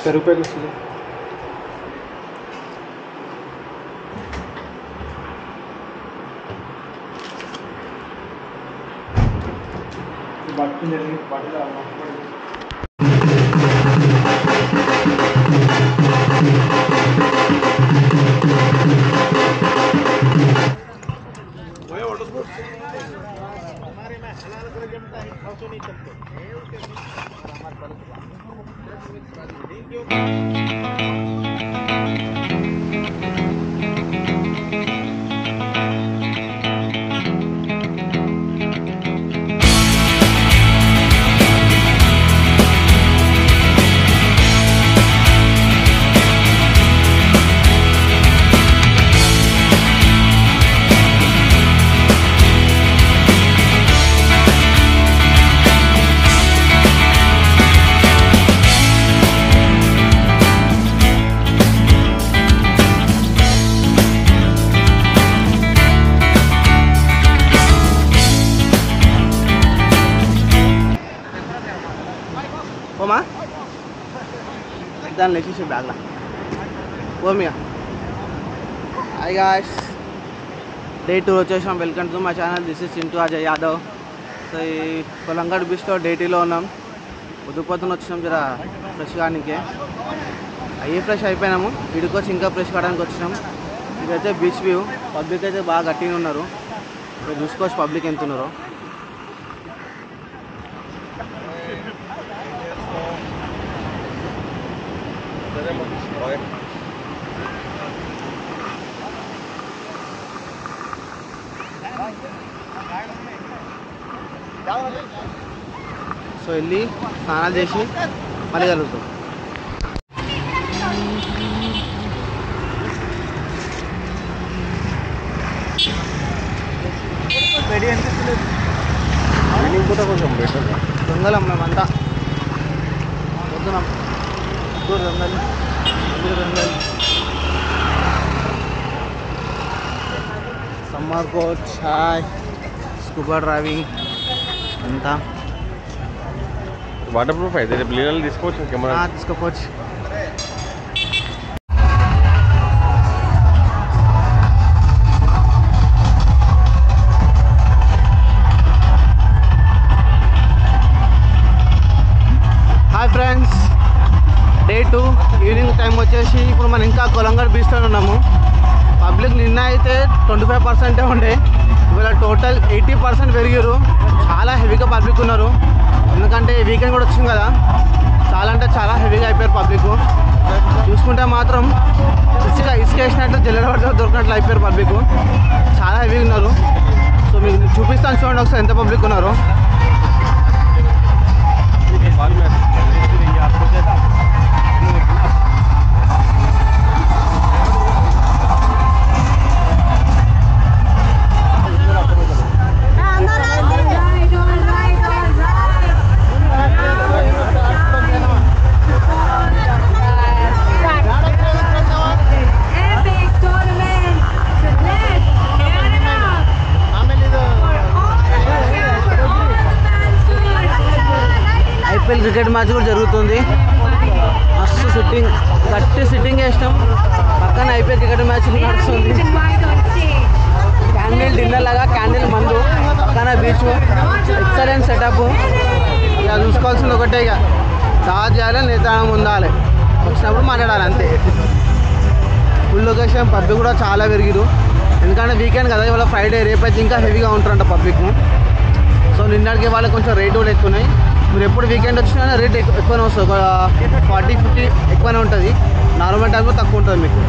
పెరుగు ప్యాకెట్ వస్తుంది. ఓమా దాన్ని లేచేసి బ్యాగ్లా ఓమియా. హాయ్ గాయ్స్, డే 2 వచ్చేసాం. Welcome to my channel. This is Chintu Ajay Yadav. So ఈ కొలంగడ్ బీచ్లో డే 2లో ఉన్నాం. పొద్దున వచ్చినాం జర ఫ్రెష్ కానికే. అయ్యి ఫ్రెష్ అయిపోయినాము. ఇడికి వచ్చి ఇంకా ఫ్రెష్ కావడానికి వచ్చినాం. ఇదైతే బీచ్ వ్యూ. పబ్లిక్ అయితే బాగా గట్టిగా ఉన్నారు. ఇక్కడ చూసుకోవచ్చు పబ్లిక్ ఎంత ఉన్నారో. సో వెళ్ళి స్నానాలు చేసి మళ్ళీ కలుగుతాం. రెడీ అనిపిస్తలేదు. దొంగలం మేమంతా వద్దున్నాం. దొంగలు summer coach, hi, scuba driving అంతా వాటర్ ప్రూఫ్ అయితే రేపు నీళ్ళు తీసుకోవచ్చు. కెమెరా తీసుకోవచ్చు. Hi friends, day 2 evening time వచ్చేసి ఇప్పుడు మనం ఇంకా కొలంగడ్ బీచ్లో ఉన్నాము. పబ్లిక్ నిన్న అయితే 25% ఉండే, ఇవాళ టోటల్ 80% పెరిగారు. చాలా హెవీగా పబ్లిక్ ఉన్నారు. ఎందుకంటే వీకెండ్ కూడా వచ్చింది కదా, చాలా అంటే చాలా హెవీగా అయిపోయారు పబ్లిక్. చూసుకుంటే మాత్రం ఇసుక వేసినట్లు జల్లెడ దొరికినట్లు అయిపోయారు పబ్లిక్. చాలా హెవీగా ఉన్నారు. సో మీకు చూపిస్తాను చూడండి ఒకసారి ఎంత పబ్లిక్ ఉన్నారు. క్రికెట్ మ్యాచ్ కూడా జరుగుతుంది. మస్తు సిట్టింగ్, గట్టి సిట్టింగ్ వేసినాం. పక్కన అయిపోయి క్రికెట్ మ్యాచ్ నడుస్తుంది. క్యాండిల్ డిన్నర్ లాగా క్యాండిల్ మందు, పక్కన బీచ్, ఎక్సలెంట్ సెటప్. ఇక చూసుకోవాల్సింది ఒకటే, ఇక చార్జ్ చేయాలి, నేతాళం ఉండాలి, వచ్చినప్పుడు మాట్లాడాలి అంతే. Full location. పబ్లిక్ కూడా చాలా పెరిగిరు. ఎందుకంటే వీకెండ్ కదా, ఇవాళ ఫ్రైడే, రేపైతే ఇంకా హెవీగా ఉంటారంట పబ్లిక్. సో నిన్నటికి వాళ్ళకి కొంచెం రేట్ కూడా ఎక్కువ ఉన్నాయి. మీరు ఎప్పుడు వీకెండ్ వచ్చినా రేట్ ఎక్కువనే వస్తుంది. ఒక 40-50 ఎక్కువనే ఉంటుంది. నార్మల్ టైంలో తక్కువ ఉంటుంది మీకు.